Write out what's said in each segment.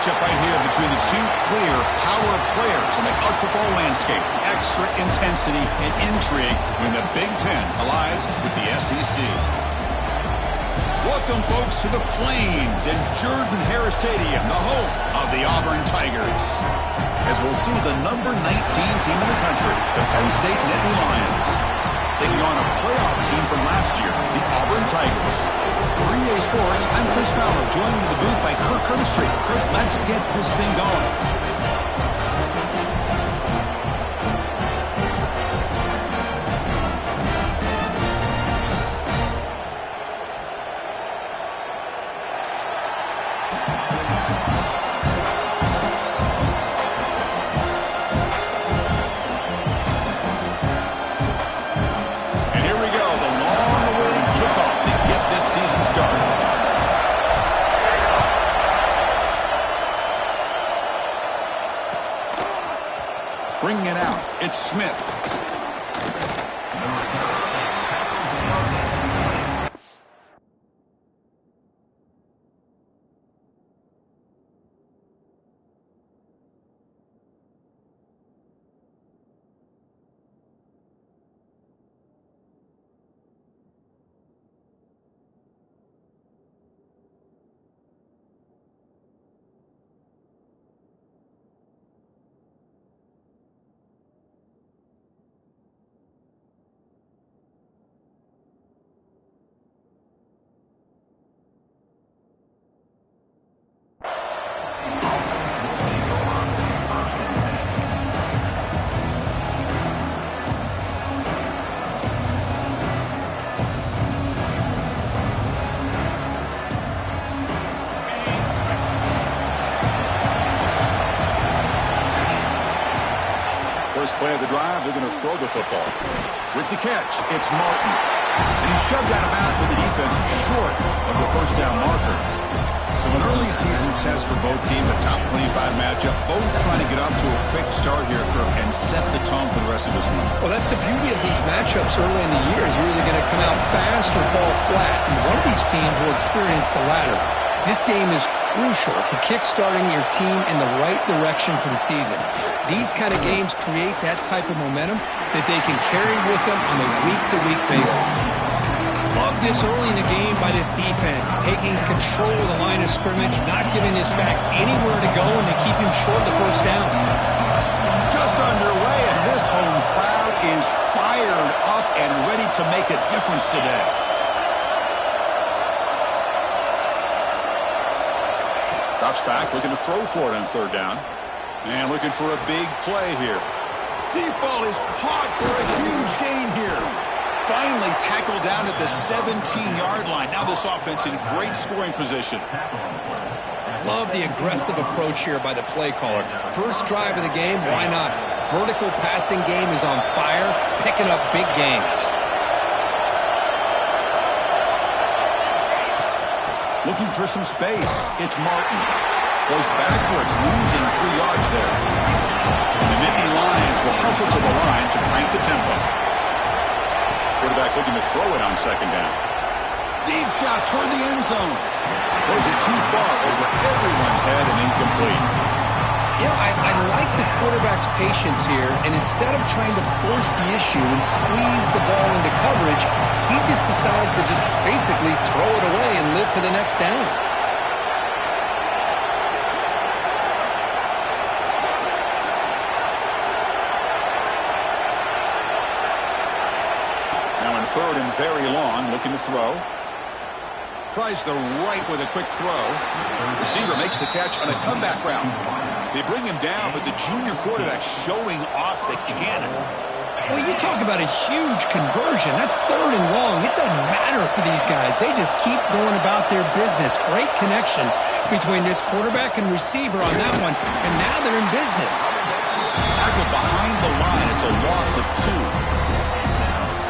matchup right here between the two clear power players in the college football landscape. Extra intensity and intrigue when the Big Ten collides with the SEC. Welcome, folks, to the Plains and Jordan-Hare Stadium, the home of the Auburn Tigers. As we'll see the number 19 team in the country, the Penn State Nittany Lions, taking on a playoff team from last year, the Auburn Tigers. For EA Sports, I'm Chris Fowler, joined in the booth by Kirk Herbstreit. Kirk, let's get this thing going. Bringing it out, it's Smith. First play of the drive, they're going to throw the football. With the catch, it's Martin. And he's shoved out of bounds with the defense short of the first down marker. So an early season test for both teams, a top 25 matchup, both trying to get off to a quick start here, Kirk, and set the tone for the rest of this one. Well, that's the beauty of these matchups early in the year. You're either going to come out fast or fall flat, and one of these teams will experience the latter. This game is crucial to kick-starting your team in the right direction for the season. These kind of games create that type of momentum that they can carry with them on a week-to-week basis. Love this early in the game by this defense, taking control of the line of scrimmage, not giving this back anywhere to go, and they keep him short of the first down. Just underway, and this home crowd is fired up and ready to make a difference today. Drops back, looking to throw for it on third down. And looking for a big play here. Deep ball is caught for a huge gain here. Finally tackled down at the 17-yard line. Now this offense in great scoring position. Love the aggressive approach here by the play caller. First drive of the game, why not? Vertical passing game is on fire, picking up big gains. Looking for some space. It's Martin. Goes backwards, losing 3 yards there. And the Nittany Lions will hustle to the line to crank the tempo. Quarterback looking to throw it on second down. Deep shot toward the end zone. Throws it too far over everyone's head and incomplete. You know, I like the quarterback's patience here, and instead of trying to force the issue and squeeze the ball into coverage, he just decides to just basically throw it away and live for the next down. Now in third and very long, looking to throw. Tries the right with a quick throw. Receiver makes the catch on a comeback route. They bring him down, but the junior quarterback showing off the cannon. Well, you talk about a huge conversion. That's third and long. It doesn't matter for these guys. They just keep going about their business. Great connection between this quarterback and receiver on that one, and now they're in business. Tackled behind the line. It's a loss of 2.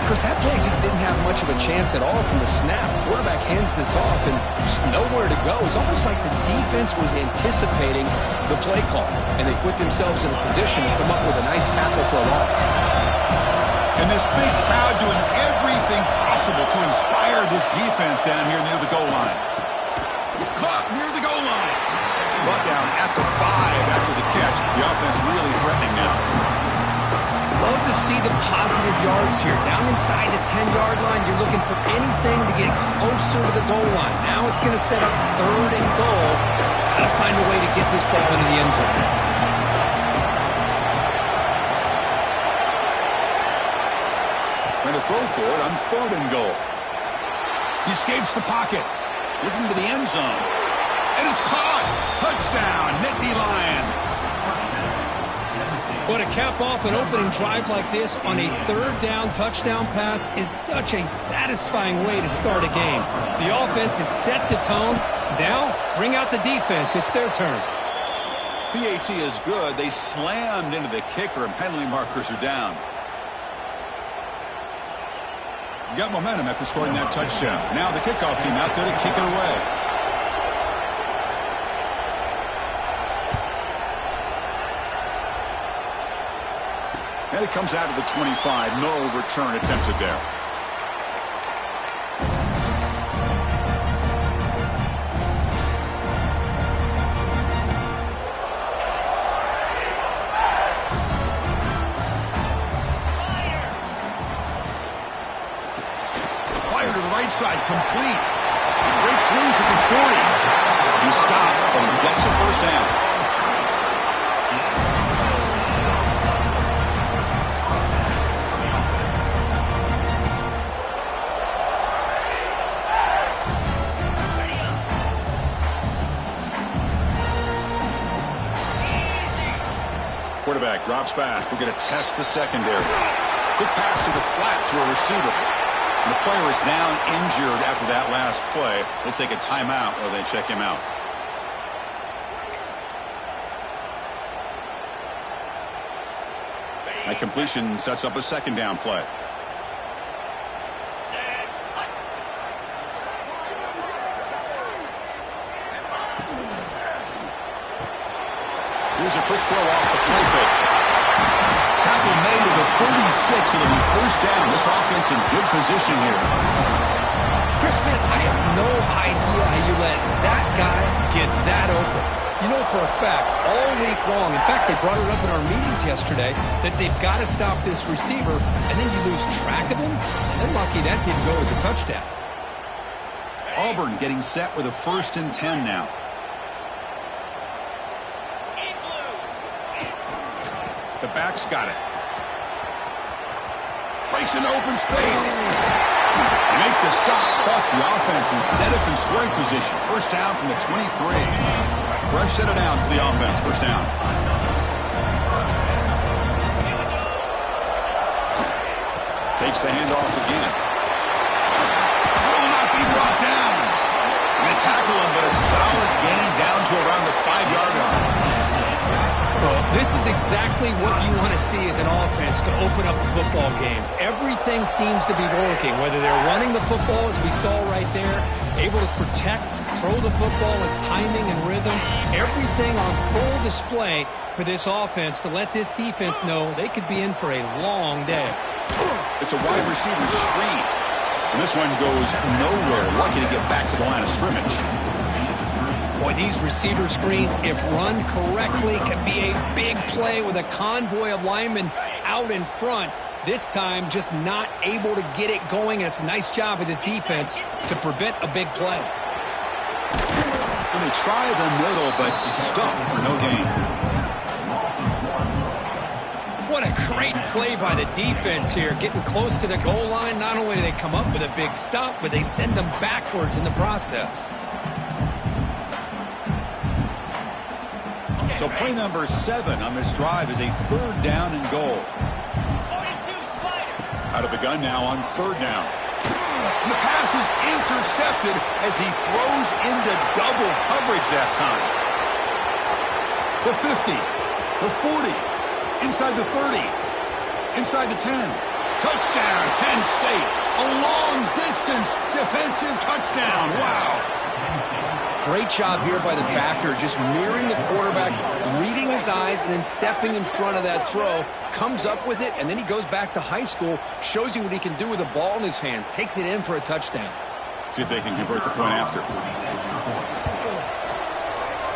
Chris, that play just didn't have much of a chance at all from the snap. Quarterback hands this off and just nowhere to go. It's almost like the defense was anticipating the play call, and they put themselves in a position to come up with a nice tackle for a loss. And this big crowd doing everything possible to inspire this defense down here near the goal line. Caught near the goal line. Brought down at the 5 after the catch. The offense really threatening now. Love to see the positive yards here. Down inside the 10-yard line, you're looking for anything to get closer to the goal line. Now it's going to set up 3rd and goal. Got to find a way to get this ball into the end zone. Going to throw for it on 3rd and goal. He escapes the pocket. Looking to the end zone. And it's caught. Touchdown, Nittany Lions. But to cap off an opening drive like this on a 3rd down touchdown pass is such a satisfying way to start a game. The offense has set the tone. Now, bring out the defense. It's their turn. PAT is good. They slammed into the kicker, and penalty markers are down. Got momentum after scoring that touchdown. Now the kickoff team out there to kick it away. And it comes out of the 25. No return attempted there. Fire to the right side, complete. Breaks loose at the 40. He stopped, but he gets a 1st down. Quarterback drops back. We're going to test the secondary. Quick pass to the flat to a receiver. And the player is down injured after that last play. They'll take a timeout while they check him out. That completion sets up a 2nd down play. Here's a quick throw off the play fake. Tackle made at the 36. It'll be 1st down. This offense in good position here. Chris, man, I have no idea how you let that guy get that open. You know for a fact, all week long, in fact, they brought it up in our meetings yesterday, that they've got to stop this receiver, and then you lose track of him, and they're lucky that didn't go as a touchdown. Auburn getting set with a 1st and 10 now. The back's got it. Breaks into open space. Make the stop, but the offense is set up in scoring position. 1st down from the 23. Fresh set of downs for the offense. 1st down. Takes the handoff again. Will not be brought down. And they tackle him, but a solid gain down to around the 5-yard line. Well, this is exactly what you want to see as an offense to open up a football game. Everything seems to be working, whether they're running the football, as we saw right there, able to protect, throw the football with timing and rhythm. Everything on full display for this offense to let this defense know they could be in for a long day. It's a wide receiver screen. And this one goes nowhere. Lucky to get back to the line of scrimmage. Boy, these receiver screens, if run correctly, can be a big play with a convoy of linemen out in front. This time, just not able to get it going. And it's a nice job of the defense to prevent a big play. And they try the middle, but stuffed for no gain. What a great play by the defense here. Getting close to the goal line, not only do they come up with a big stop, but they send them backwards in the process. So play number 7 on this drive is a 3rd down and goal. Out of the gun now on 3rd down. And the pass is intercepted as he throws into double coverage that time. The 50, the 40, inside the 30, inside the 10. Touchdown, Penn State. A long distance defensive touchdown. Wow. Great job here by the backer, just mirroring the quarterback, reading his eyes, and then stepping in front of that throw, comes up with it, and then he goes back to high school, shows you what he can do with the ball in his hands, takes it in for a touchdown. See if they can convert the point after.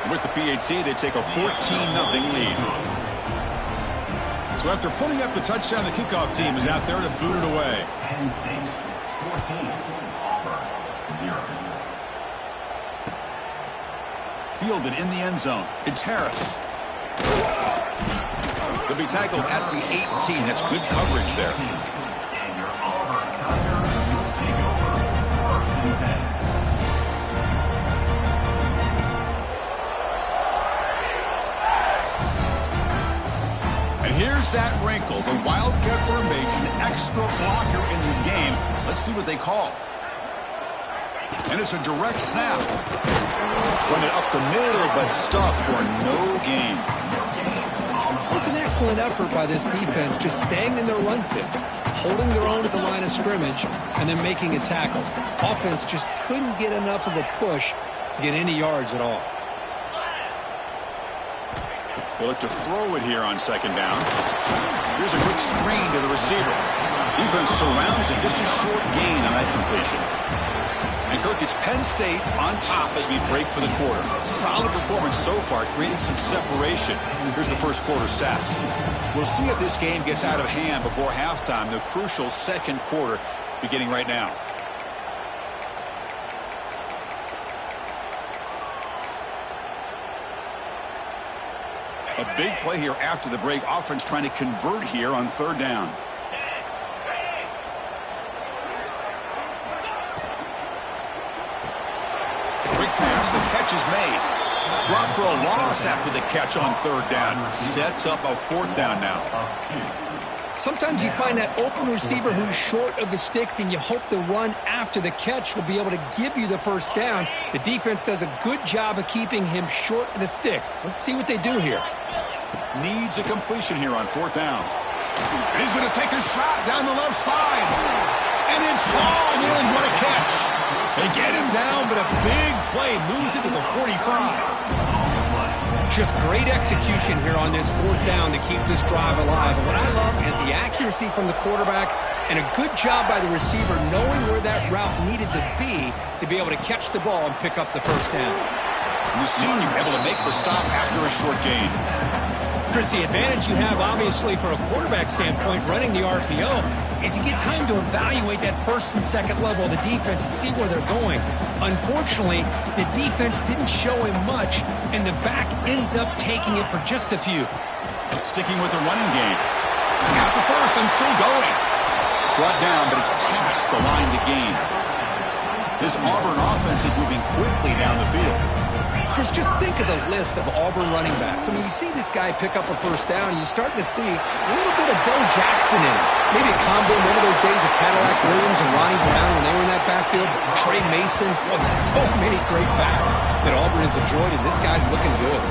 With the PAT, they take a 14-0 lead. So after putting up the touchdown, the kickoff team is out there to boot it away. Penn State 14, Auburn 0. Fielded in the end zone. It's Harris. He'll be tackled at the 18. That's good coverage there. And your Auburn Tigers will take over 1st and 10. And here's that wrinkle. The Wildcat formation, extra blocker in the game. Let's see what they call. And it's a direct snap. Run it up the middle, but stuff for no gain. It was an excellent effort by this defense, just staying in their run fits, holding their own at the line of scrimmage, and then making a tackle. Offense just couldn't get enough of a push to get any yards at all. They look to throw it here on 2nd down. Here's a quick screen to the receiver. Defense surrounds it. Just a short gain on that completion. And Kirk, it's Penn State on top as we break for the quarter. Solid performance so far, creating some separation. Here's the first quarter stats. We'll see if this game gets out of hand before halftime. The crucial 2nd quarter beginning right now. A big play here after the break. Offense trying to convert here on 3rd down. Quick pass, the catch is made. Drop for a loss after the catch on 3rd down. Sets up a 4th down now. Sometimes you find that open receiver who's short of the sticks, and you hope the run after the catch will be able to give you the 1st down. The defense does a good job of keeping him short of the sticks. Let's see what they do here. Needs a completion here on 4th down. And he's going to take a shot down the left side. And it's hauled in. What a catch. They get him down, but a big play moves it to the 45. Just great execution here on this 4th down to keep this drive alive. And what I love is the accuracy from the quarterback and a good job by the receiver knowing where that route needed to be able to catch the ball and pick up the 1st down. The senior able to make the stop after a short gain. Chris, the advantage you have, obviously, from a quarterback standpoint, running the RPO, is you get time to evaluate that 1st and 2nd level of the defense and see where they're going. Unfortunately, the defense didn't show him much, and the back ends up taking it for just a few. Sticking with the running game. He's got the 1st and still going. Brought down, but it's past the line to gain. This Auburn offense is moving quickly down the field. Chris, just think of the list of Auburn running backs. I mean, you see this guy pick up a 1st down, and you start to see a little bit of Bo Jackson in him. Maybe a combo. Remember those days of Cadillac Williams and Ronnie Brown when they were in that backfield? Trey Mason. Boy, so many great backs that Auburn has enjoyed, and this guy's looking good.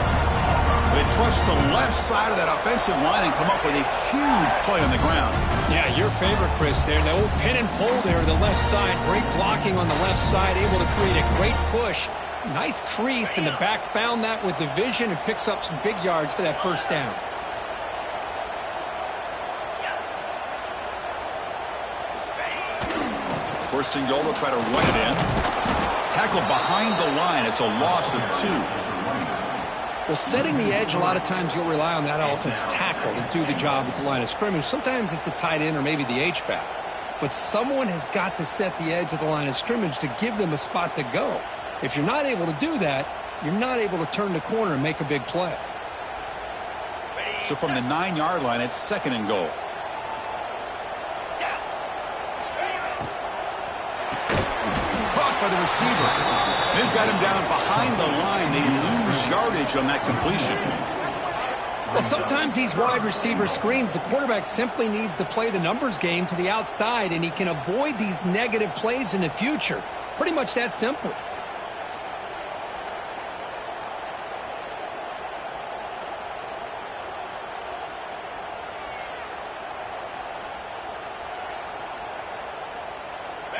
They trust the left side of that offensive line and come up with a huge play on the ground. Yeah, your favorite, Chris, there. The old pin and pull there to the left side. Great blocking on the left side, able to create a great push. Nice crease, and the back found that with the vision and picks up some big yards for that 1st down. First and goal, they'll try to run it in. Tackled behind the line. It's a loss of 2. Well, setting the edge, a lot of times you'll rely on that offensive tackle to do the job at the line of scrimmage. Sometimes it's a tight end or maybe the H-back. But someone has got to set the edge of the line of scrimmage to give them a spot to go. If you're not able to do that, you're not able to turn the corner and make a big play. So from the 9-yard line, it's 2nd and goal. Caught by the receiver. They've got him down behind the line. They lose yardage on that completion. Well, sometimes these wide receiver screens, the quarterback simply needs to play the numbers game to the outside, and he can avoid these negative plays in the future. Pretty much that simple.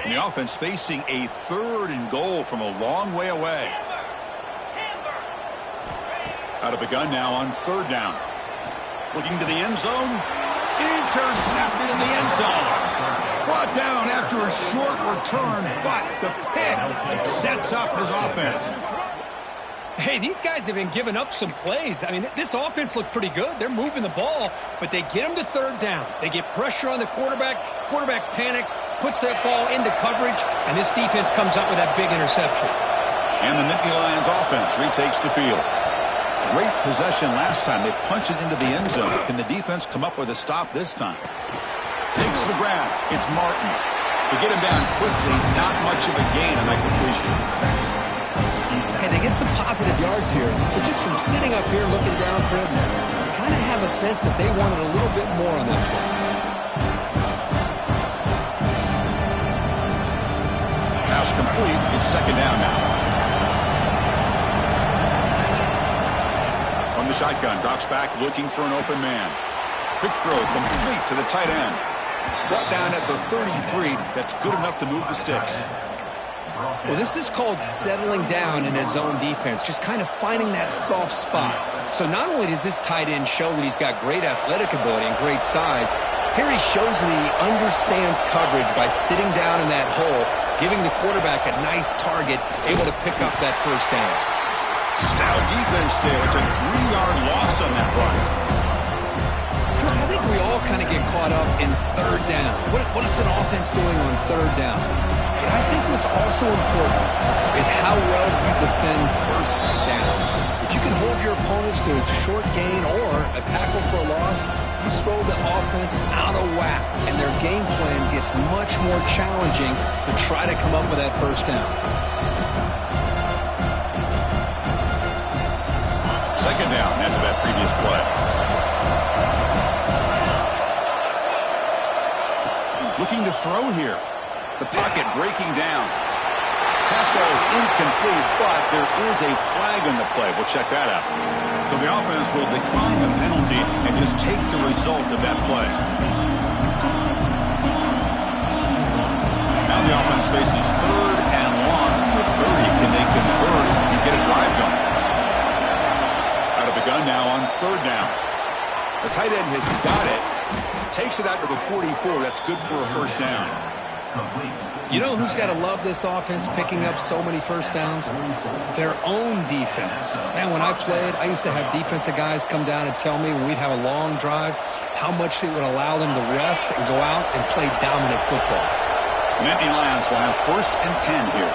And the offense facing a 3rd and goal from a long way away. Out of the gun now on 3rd down. Looking to the end zone. Intercepted in the end zone. Brought down after a short return, but the pick sets up his offense. Hey, these guys have been giving up some plays. I mean, this offense looked pretty good. They're moving the ball, but they get them to third down. They get pressure on the quarterback. Quarterback panics, puts that ball into coverage, and this defense comes up with that big interception. And the Nittany Lions offense retakes the field. Great possession last time. They punch it into the end zone. Can the defense come up with a stop this time? Takes the grab. It's Martin. To get him down quickly, not much of a gain on that completion. Hey, they get some positive yards here, but just from sitting up here looking down, Chris, you kind of have a sense that they wanted a little bit more on that play. Pass complete. It's second down now. From the shotgun, drops back looking for an open man. Quick throw complete to the tight end. Brought down at the 33. That's good enough to move the sticks. Well, this is called settling down in his own defense, just kind of finding that soft spot. So not only does this tight end show that he's got great athletic ability and great size, here he shows that he understands coverage by sitting down in that hole, giving the quarterback a nice target, able to pick up that first down. Stout defense there. It's a 3-yard loss on that run. Chris, I think we all kind of get caught up in third down. What is an offense doing on third down? But I think what's also important is how well you defend first down. If you can hold your opponents to a short gain or a tackle for a loss, you throw the offense out of whack, and their game plan gets much more challenging to try to come up with that first down. Second down after that previous play. Looking to throw here. The pocket breaking down. Pass ball is incomplete, but there is a flag on the play. We'll check that out. So the offense will decline the penalty and just take the result of that play. Now the offense faces third and long from the 30. Can they convert and get a drive going? Out of the gun now on third down. The tight end has got it. Takes it out to the 44. That's good for a first down. You know who's got to love this offense picking up so many first downs? Their own defense. Man, when I played, I used to have defensive guys come down and tell me when we'd have a long drive how much it would allow them to rest and go out and play dominant football. Nittany Lions will have first and 10 here.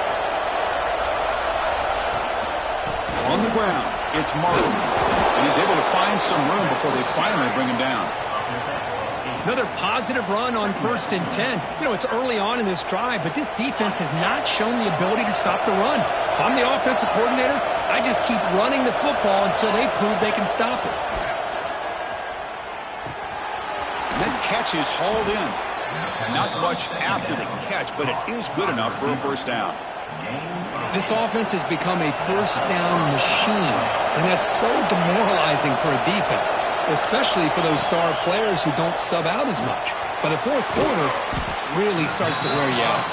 On the ground, it's Martin. And he's able to find some room before they finally bring him down. Another positive run on first and 10. You know, it's early on in this drive, but this defense has not shown the ability to stop the run. If I'm the offensive coordinator, I just keep running the football until they prove they can stop it. That catch is hauled in. Not much after the catch, but it is good enough for a first down. This offense has become a first down machine, and that's so demoralizing for a defense, especially for those star players who don't sub out as much. But the fourth quarter really starts to wear you out.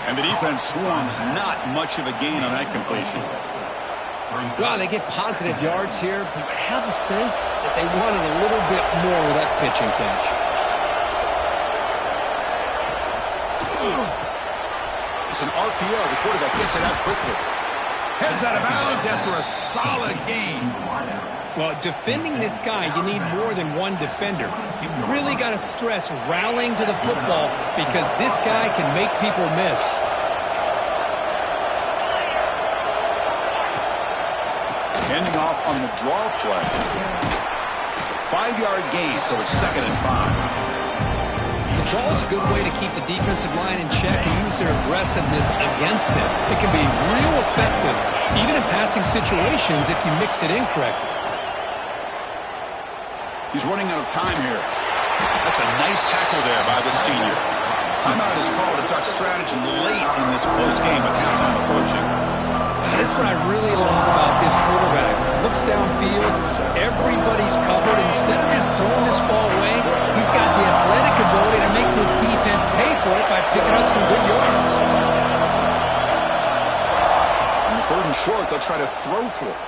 And the defense swarms, not much of a gain on that completion. Well, they get positive yards here, but I have a sense that they wanted a little bit more with that pitch and catch. It's an RPO. The quarterback gets it out quickly. Heads out of bounds after a solid gain. Well, defending this guy, you need more than one defender. You really got to stress rallying to the football because this guy can make people miss. Handing off on the draw play. 5-yard gain, so it's 2nd and 5. The draw is a good way to keep the defensive line in check and use their aggressiveness against them. It can be real effective, even in passing situations, if you mix it in correctly. He's running out of time here. That's a nice tackle there by the senior. Timeout is called to talk strategy late in this close game with halftime approaching. That's what I really love about this quarterback. Looks downfield, everybody's covered. Instead of just throwing this ball away, he's got the athletic ability to make this defense pay for it by picking up some good yards. On the 3rd and short, they'll try to throw for it.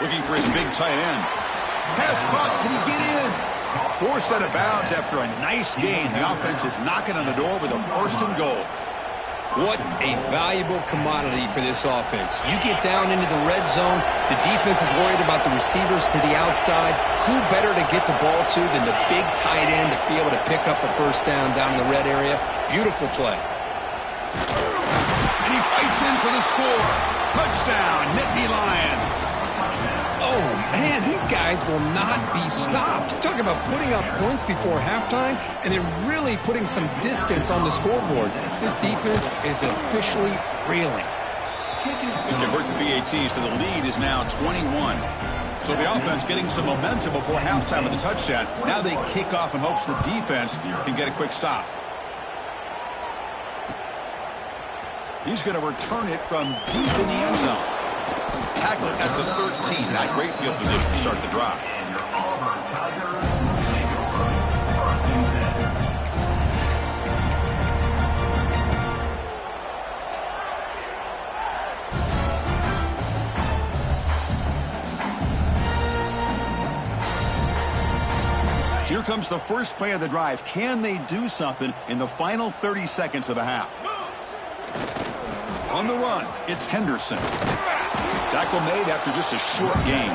Looking for his big tight end. Pass caught. Can he get in? Forced out of bounds after a nice gain. The offense is knocking on the door with a 1st and goal. What a valuable commodity for this offense. You get down into the red zone, the defense is worried about the receivers to the outside. Who better to get the ball to than the big tight end to be able to pick up a first down in the red area? Beautiful play. And he fights in for the score. Touchdown, Nittany Lions. Oh, man, these guys will not be stopped. Talk about putting up points before halftime and then really putting some distance on the scoreboard. This defense is officially reeling. They convert to PAT, so the lead is now 21. So the offense getting some momentum before halftime with the touchdown. Now they kick off in hopes the defense can get a quick stop. He's going to return it from deep in the end zone. Tackle at the 13. Not great field position to start the drive. And your Auburn Tigers take over first and 10. Here comes the first play of the drive. Can they do something in the final 30 seconds of the half? On the run, it's Henderson. Tackle made after just a short gain.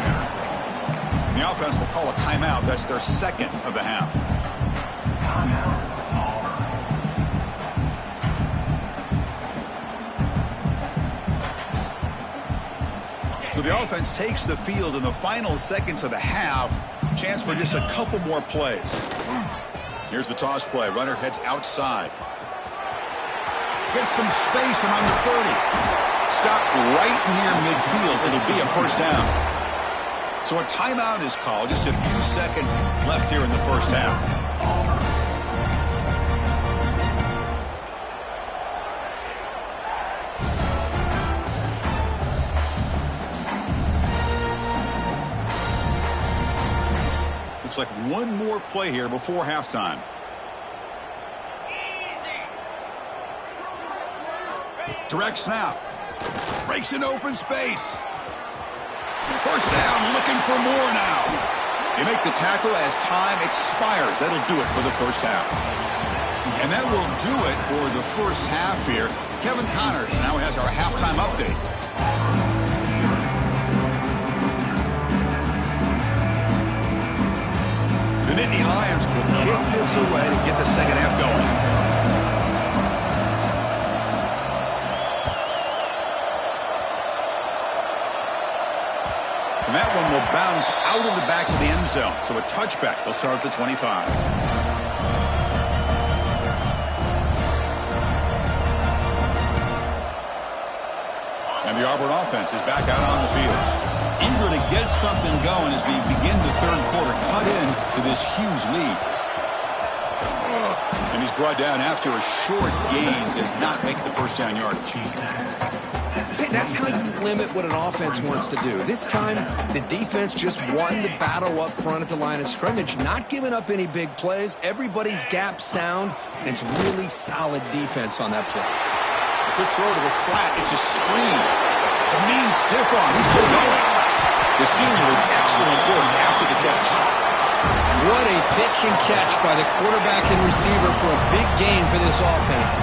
The offense will call a timeout. That's their second of the half. So the offense takes the field in the final seconds of the half. Chance for just a couple more plays. Here's the toss play. Runner heads outside. Gets some space among the 30. Stop right near midfield. It'll be a first down. So a timeout is called. Just a few seconds left here in the first half. Looks like one more play here before halftime. Direct snap. Breaks an open space. First down, looking for more now. They make the tackle as time expires. That'll do it for the first half. And that will do it for the first half here. Kevin Connors now has our halftime update. The Nittany Lions will kick this away to get the second half going. And that one will bounce out of the back of the end zone. So a touchback. They'll start at the 25. And the Auburn offense is back out on the field. Eager to get something going as we begin the third quarter. Cut in to this huge lead. And he's brought down after a short gain. Does not make the first down yardage. See, that's how you limit what an offense wants to do. This time, the defense just won the battle up front at the line of scrimmage, not giving up any big plays. Everybody's gap sound, and it's really solid defense on that play. Quick throw to the flat. It's a screen. It's a mean stiff arm. He's still going. The senior with excellent work after the catch. What a pitch and catch by the quarterback and receiver for a big gain for this offense.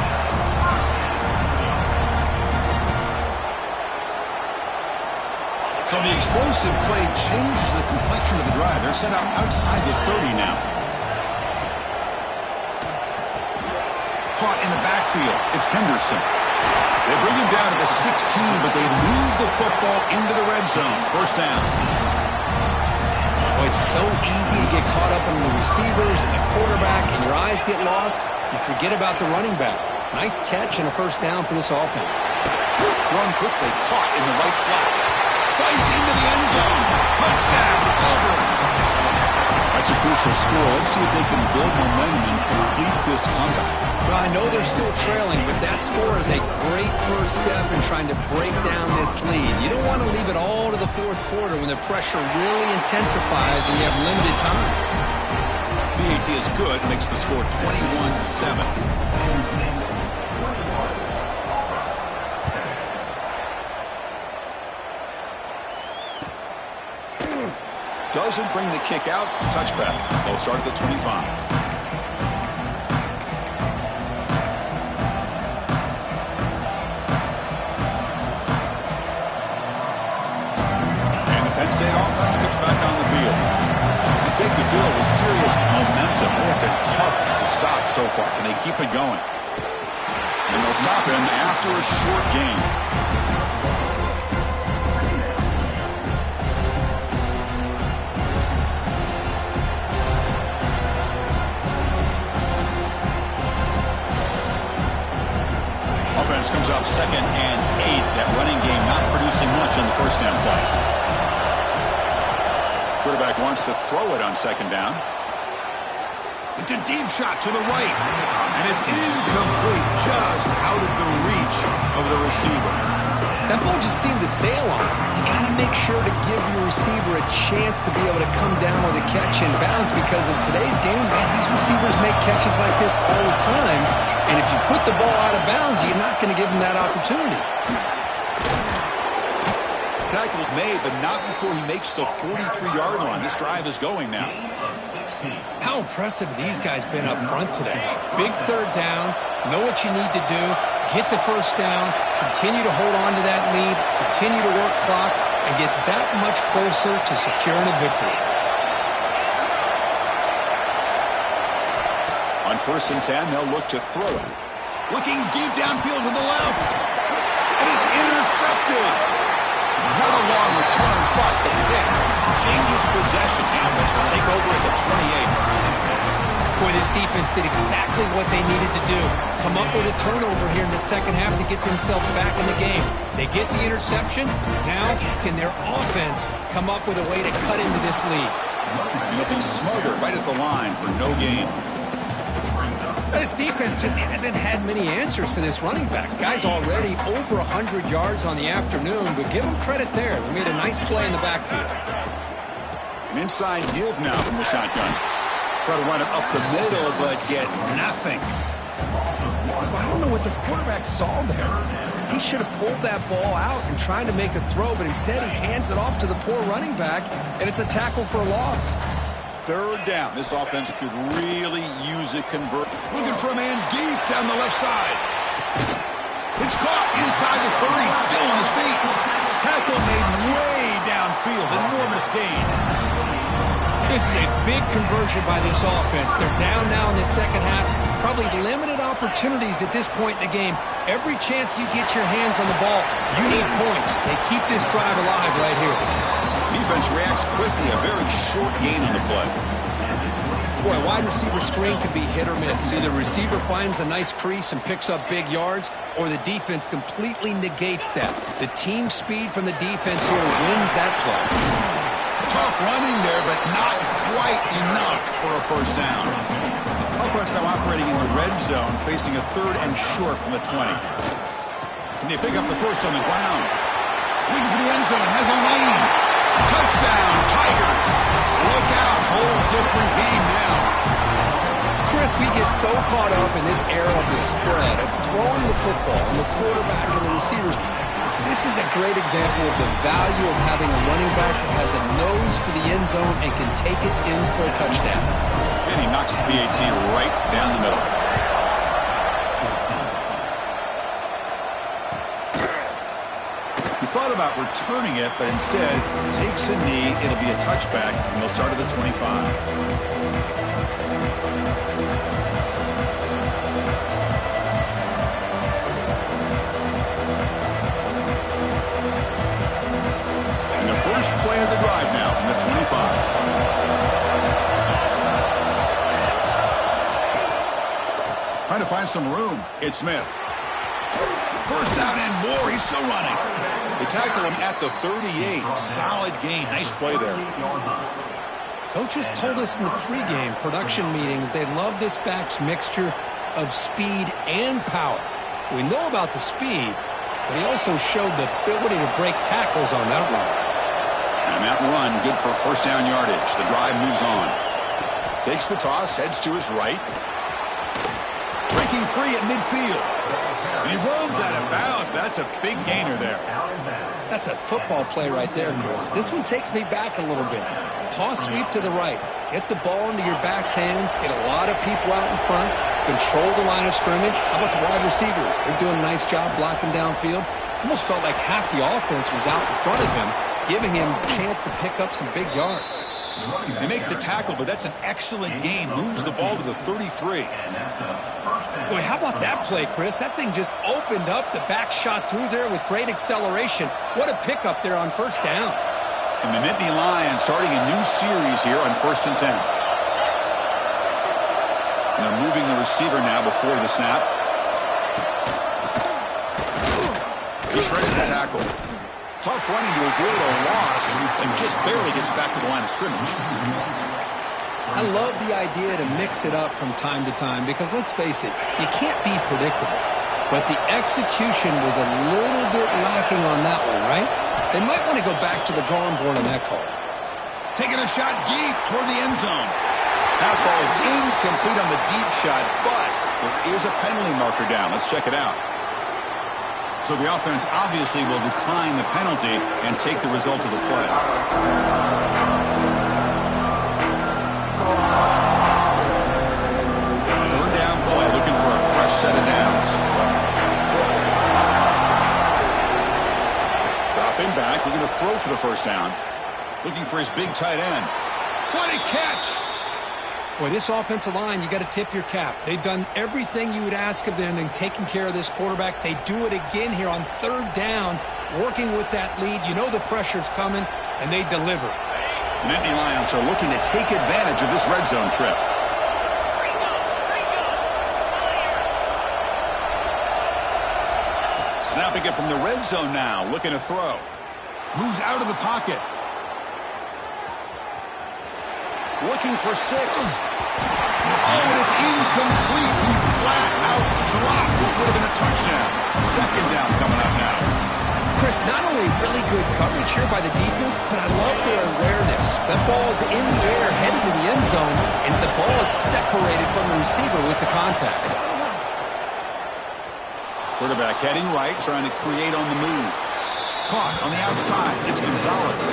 So the explosive play changes the complexion of the drive. They're set up outside the 30 now. Caught in the backfield. It's Henderson. They bring him down to the 16, but they move the football into the red zone. First down. Oh, it's so easy to get caught up on the receivers and the quarterback, and your eyes get lost. You forget about the running back. Nice catch and a first down for this offense. Thrown quickly, caught in the right flat. Fights into the end zone. Touchdown, Auburn. That's a crucial score. Let's see if they can build momentum and complete this comeback. Well, I know they're still trailing, but that score is a great first step in trying to break down this lead. You don't want to leave it all to the fourth quarter when the pressure really intensifies and you have limited time. BAT is good, makes the score 21-7. Doesn't bring the kick out. Touchback. They'll start at the 25. take the field with serious momentum. They have been tough to stop so far. Can they keep it going? And they'll stop him after a short gain. Offense comes up 2nd and 8. That running game not producing much on the first down play. Quarterback wants to throw it on 2nd down. It's a deep shot to the right. And it's incomplete, just out of the reach of the receiver. That ball just seemed to sail on him. You got to make sure to give your receiver a chance to be able to come down with a catch in bounds, because in today's game, man, these receivers make catches like this all the time. And if you put the ball out of bounds, you're not going to give them that opportunity. Tackle's made, but not before he makes the 43-yard line. This drive is going now. How impressive these guys been up front today. Big 3rd down, know what you need to do, get the 1st down, continue to hold on to that lead, continue to work clock, and get that much closer to securing a victory. On 1st and 10, they'll look to throw it. Looking deep downfield to the left. It is intercepted. Another long return, but the pick changes possession. The offense will take over at the 28. Boy, this defense did exactly what they needed to do. Come up with a turnover here in the second half to get themselves back in the game. They get the interception. Now, can their offense come up with a way to cut into this lead? And it'll be smothered right at the line for no gain. This defense just hasn't had many answers for this running back. Guy's already over 100 yards on the afternoon, but give him credit there. They made a nice play in the backfield. An inside give now from the shotgun. Try to run it up the middle, but get nothing. I don't know what the quarterback saw there. He should have pulled that ball out and tried to make a throw, but instead he hands it off to the poor running back, and it's a tackle for a loss. 3rd down. This offense could really use a convert. Looking for a man deep down the left side. It's caught inside the 30, still on his feet. Tackle made way downfield. Enormous gain. This is a big conversion by this offense. They're down now in the second half. Probably limited opportunities at this point in the game. Every chance you get your hands on the ball, you need points. They keep this drive alive right here. Defense reacts quickly. A very short gain on the play. Boy, a wide receiver screen can be hit or miss. Either the receiver finds a nice crease and picks up big yards, or the defense completely negates that. The team speed from the defense here wins that play. Tough running there, but not quite enough for a 1st down. Offense now operating in the red zone, facing a 3rd and short from the 20. Can they pick up the 1st on the ground? Looking for the end zone, has a lane. Touchdown, Tigers. Look out, whole different game now. Chris, we get so caught up in this era of the spread, of throwing the football, and the quarterback and the receivers. This is a great example of the value of having a running back that has a nose for the end zone and can take it in for a touchdown. And he knocks the PAT right down the middle. He thought about returning it, but instead takes a knee. It'll be a touchback, and they'll start at the 25. First play of the drive now from the 25. Trying to find some room. It's Smith. First down and more. He's still running. They tackle him at the 38. Solid gain. Nice play there. Coaches told us in the pregame production meetings they love this back's mixture of speed and power. We know about the speed, but he also showed the ability to break tackles on that run. And that run, good for 1st down yardage. The drive moves on. Takes the toss, heads to his right. Breaking free at midfield. And he runs out of bounds. That's a big gainer there. That's a football play right there, Chris. This one takes me back a little bit. Toss sweep to the right. Get the ball into your back's hands. Get a lot of people out in front. Control the line of scrimmage. How about the wide receivers? They're doing a nice job blocking downfield. Almost felt like half the offense was out in front of him, giving him a chance to pick up some big yards. They make the tackle, but that's an excellent gain. Moves the ball to the 33. Boy, how about that play, Chris? That thing just opened up. The back shot through there with great acceleration. What a pickup there on first down. And the Nittany Lions starting a new series here on 1st and 10. And they're moving the receiver now before the snap. He shreds the tackle. Tough running to avoid a loss and just barely gets back to the line of scrimmage. I love the idea to mix it up from time to time because, let's face it, you can't be predictable. But the execution was a little bit lacking on that one, right? They might want to go back to the drawing board on that call. Taking a shot deep toward the end zone. Pass ball is incomplete on the deep shot, but there is a penalty marker down. Let's check it out. So the offense obviously will decline the penalty and take the result of the play. Third down play, looking for a fresh set of downs. Dropping back, looking to throw for the first down. Looking for his big tight end. What a catch! Boy, this offensive line, you got to tip your cap. They've done everything you would ask of them in taking care of this quarterback. They do it again here on third down, working with that lead. You know the pressure's coming, and they deliver. The Nittany Lions are looking to take advantage of this red zone trip. Snapping it from the red zone now, looking to throw. Moves out of the pocket. Looking for 6. Oh, and it's incomplete. He flat out dropped what would have been a touchdown. Second down coming up now. Chris, not only really good coverage here by the defense, but I love their awareness. That ball is in the air, headed to the end zone, and the ball is separated from the receiver with the contact. Quarterback heading right, trying to create on the move. Caught on the outside. It's Gonzalez.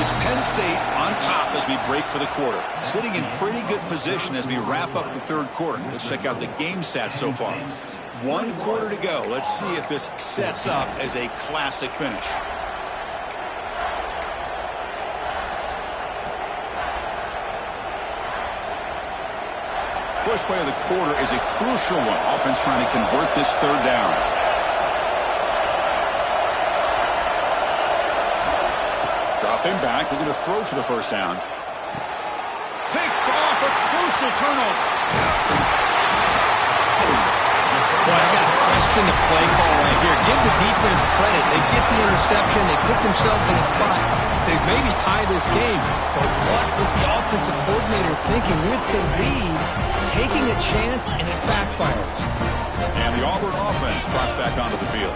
It's Penn State on top as we break for the quarter. Sitting in pretty good position as we wrap up the third quarter. Let's check out the game stats so far. 1 quarter to go. Let's see if this sets up as a classic finish. First play of the quarter is a crucial one. Offense trying to convert this third down. Dropping back, looking to throw for the first down. Picked off, a crucial turnover. Boy, I got to question the play call right here. Give the defense credit. They get the interception. They put themselves in a spot to maybe tie this game. But what was the offensive coordinator thinking with the lead, taking a chance, and it backfires? And the Auburn offense trots back onto the field.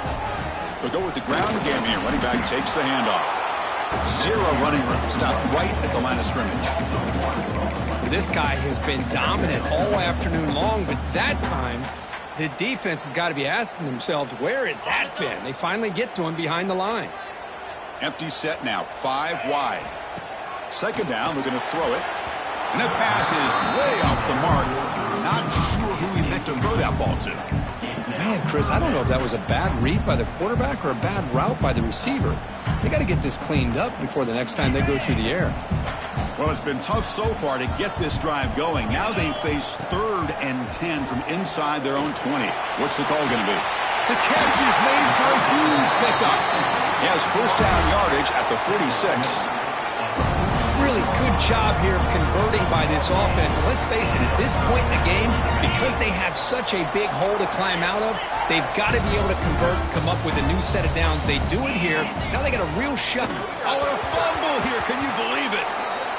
They'll go with the ground game here. Running back takes the handoff. 0 running room. Stopped right at the line of scrimmage. This guy has been dominant all afternoon long, but that time, the defense has got to be asking themselves, where has that been? They finally get to him behind the line. Empty set now, 5 wide. Second down, we're going to throw it. And that pass is way off the mark. Not sure who he meant to throw that ball to. Man, Chris, I don't know if that was a bad read by the quarterback or a bad route by the receiver. They got to get this cleaned up before the next time they go through the air. Well, it's been tough so far to get this drive going. Now they face 3rd and 10 from inside their own 20. What's the call going to be? The catch is made for a huge pickup. He has first down yardage at the 46. Really good job here of converting by this offense. And let's face it, at this point in the game, because they have such a big hole to climb out of, they've got to be able to convert, come up with a new set of downs. They do it here. Now they got a real shot. Oh, and a fumble here. Can you believe it?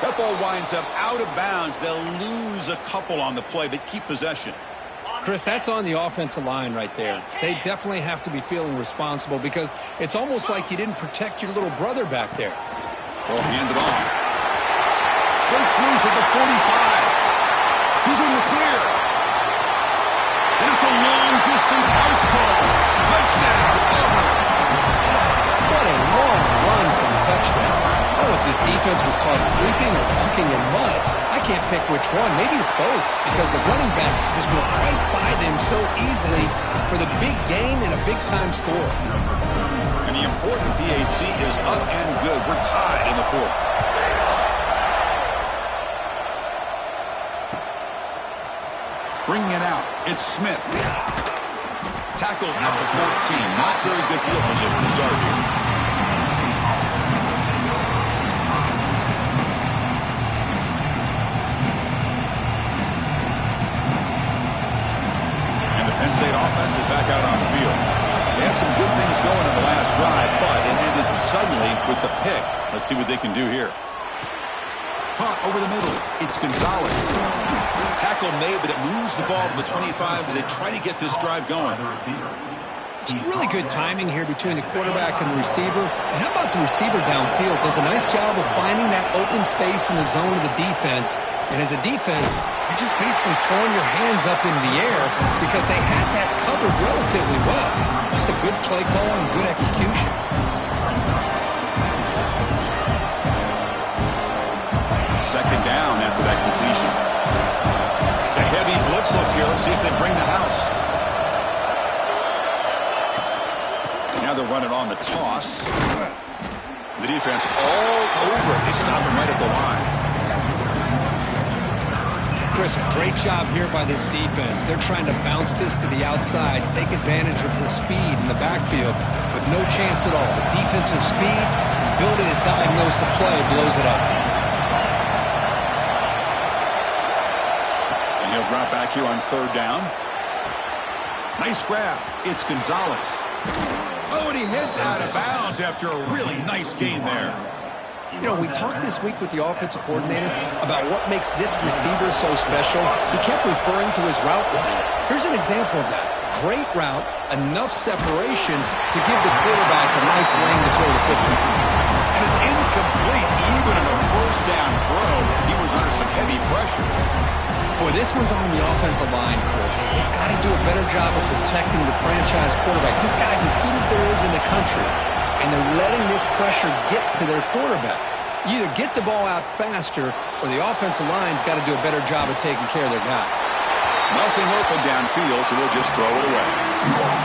That ball winds up out of bounds. They'll lose a couple on the play, but keep possession. Chris, that's on the offensive line right there. They definitely have to be feeling responsible because it's almost like you didn't protect your little brother back there. Well, hand it off. Breaks loose at the 45. He's in the clear. And it's a long-distance house call. Touchdown, Auburn. What a long run from touchdown. I don't know if this this defense was caught sleeping or walking in mud. I can't pick which one. Maybe it's both because the running back just went right by them so easily for the big gain and a big-time score. And the important PAT is up and good. We're tied in the fourth. Bringing it out, it's Smith. Tackled at the 14. Not very good field position to start here. And the Penn State offense is back out on the field. They had some good things going in the last drive, but it ended suddenly with the pick. Let's see what they can do here. Caught over the middle. It's Gonzalez. Tackle made, but it moves the ball to the 25 as they try to get this drive going. It's really good timing here between the quarterback and the receiver. And how about the receiver downfield? Does a nice job of finding that open space in the zone of the defense. And as a defense, you're just basically throwing your hands up in the air because they had that covered relatively well. Just a good play call and good execution. Second down after that completion. It's a heavy blitz look here. Let's see if they bring the house. Now they're running on the toss. The defense all over it. They stop him right at the line. Chris, great job here by this defense. They're trying to bounce this to the outside, take advantage of the speed in the backfield, but no chance at all. The defensive speed, ability to diagnose the play, blows it up. And he'll drop back here on third down. Nice grab. It's Gonzalez. Oh, and he heads out of bounds after a really nice gain there. You know, we talked this week with the offensive coordinator about what makes this receiver so special. He kept referring to his route running. Here's an example of that. Great route, enough separation to give the quarterback a nice lane to throw the football. And it's incomplete. Even in a first down throw, he was under some heavy pressure. Boy, this one's on the offensive line, Chris. They've got to do a better job of protecting the franchise quarterback. This guy's as good as there is in the country. And they're letting this pressure get to their quarterback. You either get the ball out faster or the offensive line's got to do a better job of taking care of their guy. Nothing open downfield, so they'll just throw it away.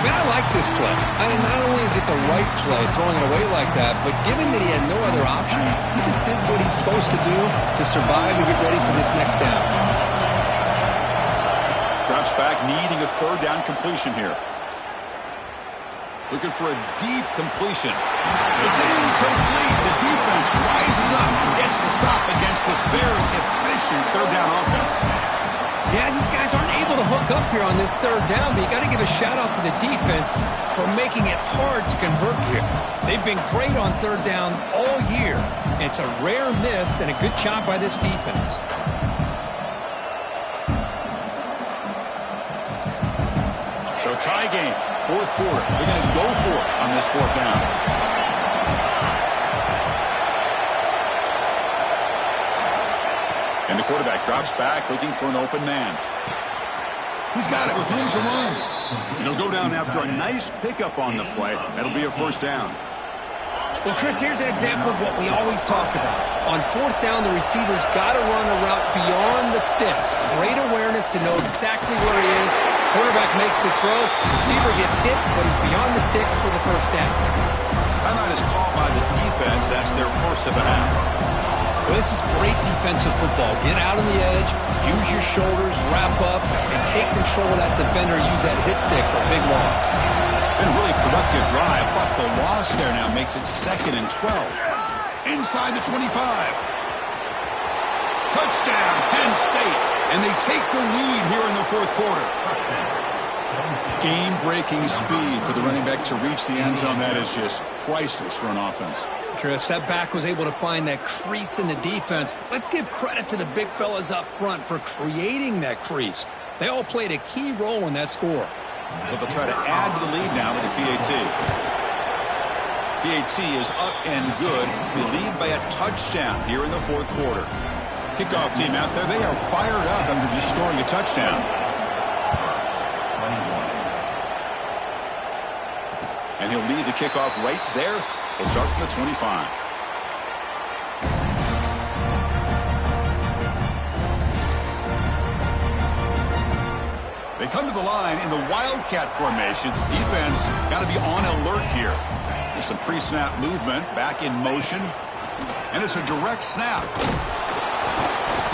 Man, I like this play. I mean, not only is it the right play, throwing it away like that, but given that he had no other option, he just did what he's supposed to do to survive and get ready for this next down. Drops back, needing a third down completion here. Looking for a deep completion. It's incomplete. The defense rises up, gets the stop against this very efficient third down offense. Yeah, these guys aren't able to hook up here on this third down, but you got to give a shout-out to the defense for making it hard to convert here. They've been great on third down all year. It's a rare miss and a good job by this defense. So tie game, fourth quarter. They're going to go for it on this fourth down. And the quarterback drops back, looking for an open man. He's got it with room to run. And he'll go down after a nice pickup on the play. That'll be a first down. Well, Chris, here's an example of what we always talk about. On fourth down, the receiver's got to run a route beyond the sticks. Great awareness to know exactly where he is. Quarterback makes the throw. Receiver gets hit, but he's beyond the sticks for the first down. Timeout is called by the defense. That's their first of the half. Well, this is great defensive football. Get out on the edge, use your shoulders, wrap up, and take control of that defender. Use that hit stick for a big loss. Been a really productive drive, but the loss there now makes it 2nd and 12. Inside the 25. Touchdown, Penn State. And they take the lead here in the fourth quarter. Game-breaking speed for the running back to reach the end zone. That is just priceless for an offense. Chris, that back was able to find that crease in the defense. Let's give credit to the big fellas up front for creating that crease. They all played a key role in that score. But they'll try to add to the lead now with the PAT. PAT is up and good. We lead by a touchdown here in the fourth quarter. Kickoff team out there, they are fired up after just scoring a touchdown. And he'll lead the kickoff right there. He'll start from the 25. come to the line in the Wildcat formation. Defense got to be on alert here. There's some pre-snap movement, back in motion, and it's a direct snap.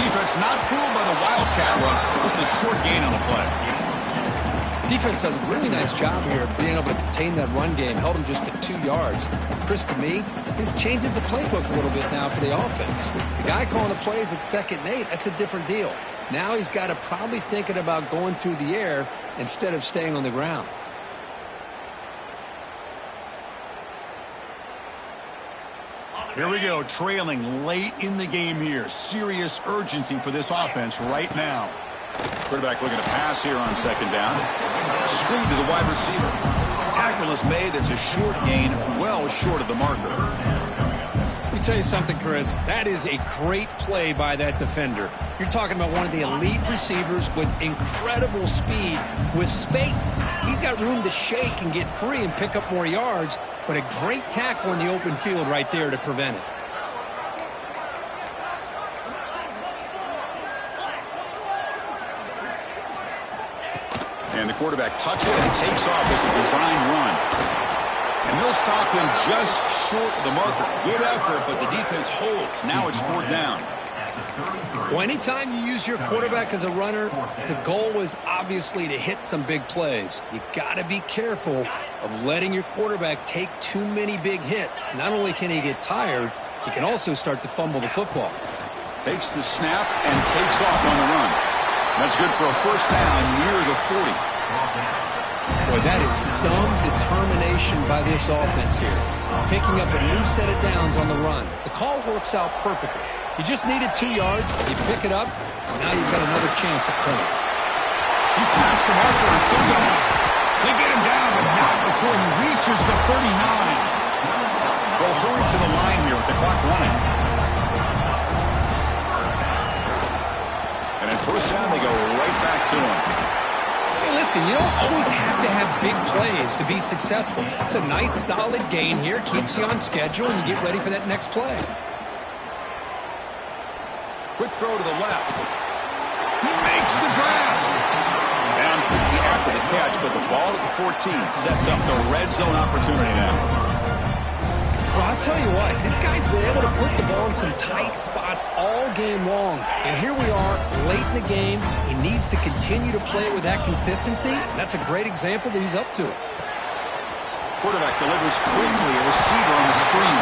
Defense not fooled by the Wildcat run. Just a short gain on the play. Defense does a really nice job here of being able to contain that run game. Held him just at 2 yards. Chris, to me, this changes the playbook a little bit now for the offense. The guy calling the plays at 2nd and 8, that's a different deal. Now he's got to probably thinking about going through the air instead of staying on the ground. Here we go, trailing late in the game here. Serious urgency for this offense right now. Quarterback looking to pass here on 2nd down. Screen to the wide receiver. Tackle is made. It's a short gain, well short of the marker. Let me tell you something, Chris. That is a great play by that defender. You're talking about one of the elite receivers with incredible speed, with space. He's got room to shake and get free and pick up more yards, but a great tackle in the open field right there to prevent it. And the quarterback tucks it and takes off as a design run. And they'll stop him just short of the marker. Good effort, but the defense holds. Now it's 4th down. Well, anytime you use your quarterback as a runner, the goal is obviously to hit some big plays. You got to be careful of letting your quarterback take too many big hits. Not only can he get tired, he can also start to fumble the football. Takes the snap and takes off on the run. That's good for a 1st down near the 40. Boy, that is some determination by this offense here. Picking up a new set of downs on the run. The call works out perfectly. You just needed 2 yards. You pick it up. Now you've got another chance at points. He's past the marker and still going. They get him down, but not before he reaches the 39. They'll hurry to the line here with the clock running. And at 1st down, they go right back to him. Hey, listen, you don't always have to have big plays to be successful. It's a nice, solid gain here. Keeps you on schedule, and you get ready for that next play. Quick throw to the left. He makes the grab. And quickly after the catch, but the ball at the 14 sets up the red zone opportunity now. Well, I'll tell you what, this guy's been able to put the ball in some tight spots all game long. And here we are, late in the game. He needs to continue to play with that consistency. That's a great example that he's up to. Quarterback delivers quickly, a receiver on the screen.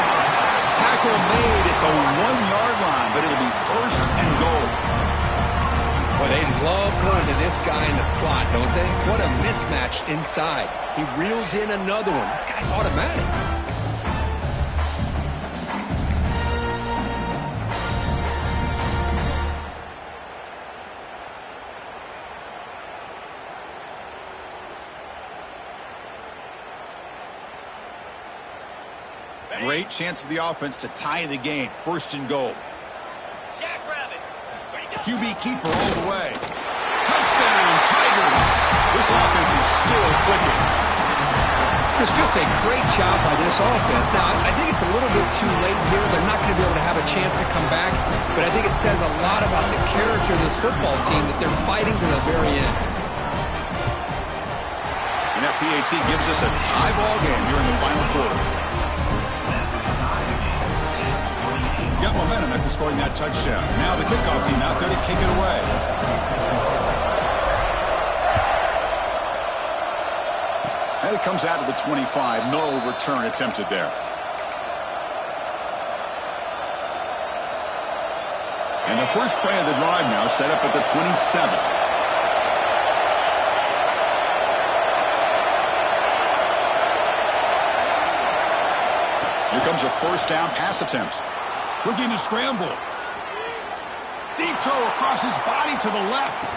Tackle made at the 1-yard line, but it'll be 1st and goal. Boy, they love going to this guy in the slot, don't they? What a mismatch inside. He reels in another one. This guy's automatic. Great chance for the offense to tie the game. 1st and goal. QB keeper all the way. Touchdown, Tigers. This offense is still clicking. It's just a great job by this offense. Now, I think it's a little bit too late here. They're not going to be able to have a chance to come back, but I think it says a lot about the character of this football team that they're fighting to the very end. And that PAT gives us a tie ball game here in the final quarter. Got momentum after scoring that touchdown. Now the kickoff team out there to kick it away. And it comes out of the 25. No return attempted there. And the first play of the drive now set up at the 27. Here comes a 1st down pass attempt. Looking to scramble. Deep throw across his body to the left.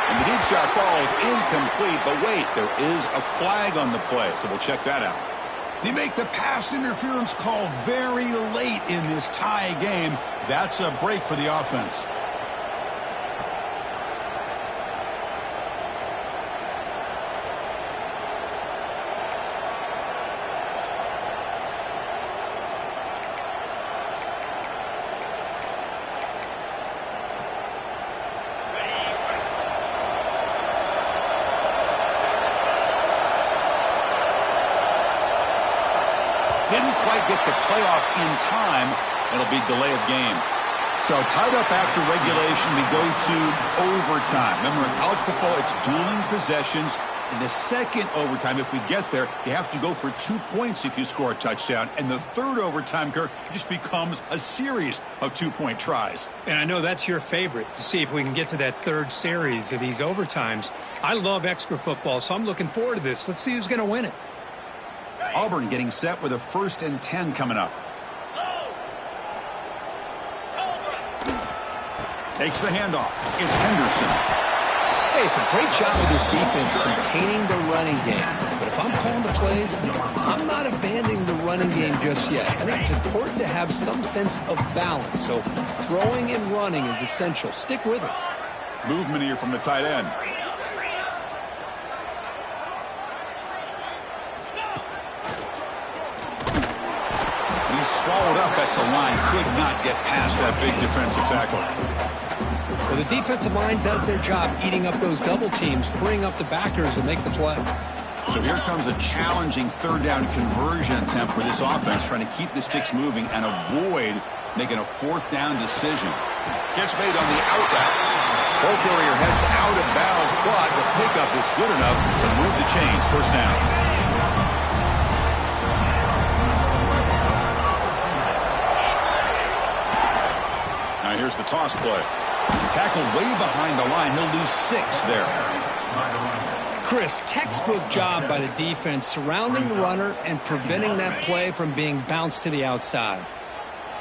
And the deep shot falls incomplete. But wait, there is a flag on the play, so we'll check that out. They make the pass interference call very late in this tie game. That's a break for the offense. get the playoff in time, it'll be delay of game. So tied up after regulation, we go to overtime. Remember, in college football, it's dueling possessions. In the second overtime, if we get there, you have to go for 2 points if you score a touchdown. And the third overtime, Kirk, just becomes a series of 2-point tries. And I know that's your favorite, to see if we can get to that third series of these overtimes. I love extra football, so I'm looking forward to this. Let's see who's going to win it. Auburn getting set with a 1st and 10 coming up. Takes the handoff. It's Henderson. Hey, it's a great job of this defense containing the running game. But if I'm calling the plays, I'm not abandoning the running game just yet. I think it's important to have some sense of balance. So throwing and running is essential. Stick with it. Movement here from the tight end. He's swallowed up at the line. Could not get past that big defensive tackle. Well, the defensive line does their job eating up those double teams, freeing up the backers to make the play. So here comes a challenging third down conversion attempt for this offense, trying to keep the sticks moving and avoid making a 4th down decision. Gets made on the out route. Ball carrier heads out of bounds, but the pickup is good enough to move the chains. 1st down. Now here's the toss play. Tackle way behind the line. He'll lose 6 there. Chris, textbook job by the defense surrounding the runner and preventing that play from being bounced to the outside.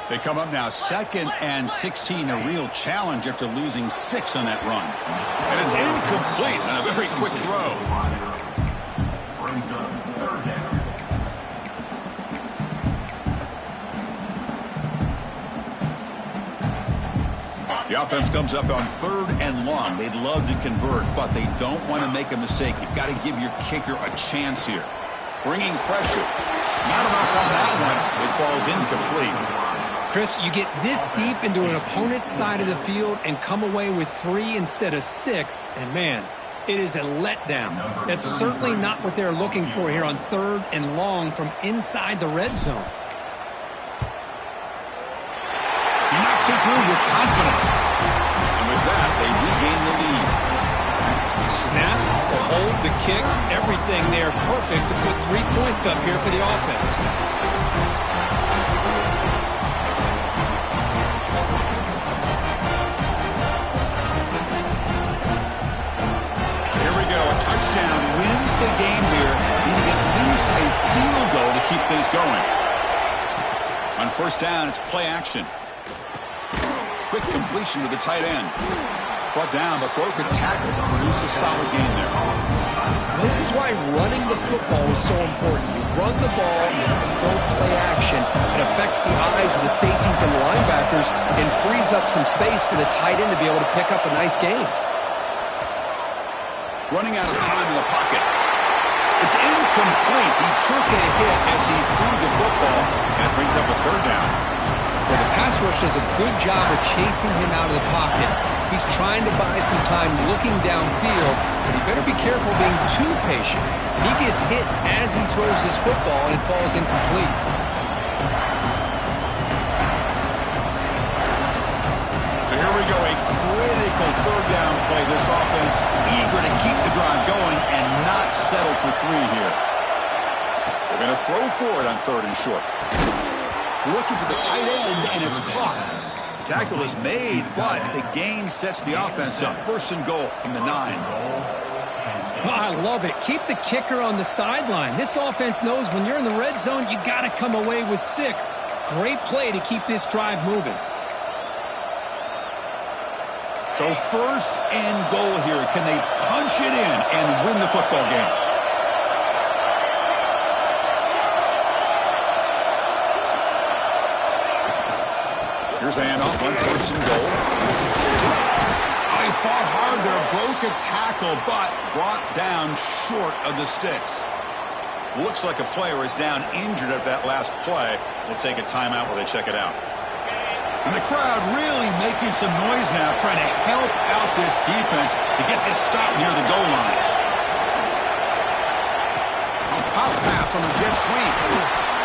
They come up now 2nd and 16, a real challenge after losing 6 on that run. And it's incomplete on a very quick throw. Brings up 3rd down. The offense comes up on 3rd and long. They'd love to convert, but they don't want to make a mistake. You've got to give your kicker a chance here. Bringing pressure. Not enough on that one. It falls incomplete. Chris, you get this deep into an opponent's side of the field and come away with 3 instead of 6, and man, it is a letdown. That's certainly not what they're looking for here on 3rd and long from inside the red zone. He knocks it through with confidence. And with that, they regain the lead. Snap, the hold, the kick, everything there perfect to put 3 points up here for the offense. So here we go. A touchdown wins the game here, needing at least a field goal to keep things going. On 1st down, it's play action. Quick completion to the tight end. Brought down, but broken tackle to produce a solid gain there. This is why running the football is so important. You run the ball, and if you go play action, it affects the eyes of the safeties and the linebackers and frees up some space for the tight end to be able to pick up a nice gain. Running out of time in the pocket. It's incomplete. He took a hit as he threw the football, and it brings up a 3rd down. Well, the pass rush does a good job of chasing him out of the pocket. He's trying to buy some time looking downfield, but he better be careful being too patient. He gets hit as he throws this football, and it falls incomplete. So here we go, a critical 3rd down play. This offense eager to keep the drive going and not settle for 3 here. They're going to throw for it on 3rd and short. Looking for the tight end, and it's caught. The tackle is made, but the gain sets the offense up. 1st and goal from the 9. Oh, I love it. Keep the kicker on the sideline. This offense knows when you're in the red zone, you got to come away with 6. Great play to keep this drive moving. So 1st and goal here. Can they punch it in and win the football game? Here's the handoff on 1st and goal. He fought hard there, broke a tackle, but brought down short of the sticks. Looks like a player is down injured at that last play. We'll take a timeout while they check it out. And the crowd really making some noise now, trying to help out this defense to get this stop near the goal line. A pop pass on the jet sweep.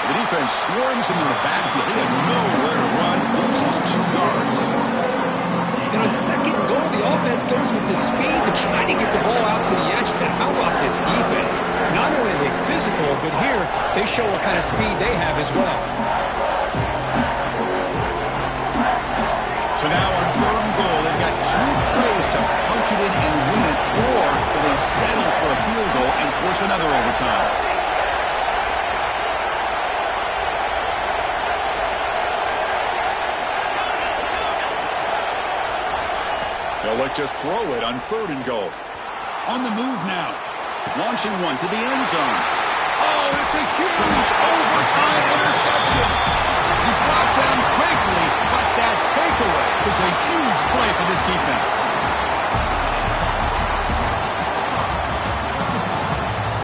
The defense swarms him in the backfield. He had nowhere to run, loses 2 yards. And on second and goal, the offense goes with the speed to try to get the ball out to the edge. But how about this defense? Not only are they physical, but here they show what kind of speed they have as well. So now on third and goal, they've got 2 ways to punch it in and win it, or will they settle for a field goal and force another overtime? They'll look to throw it on third and goal. On the move now. Launching one to the end zone.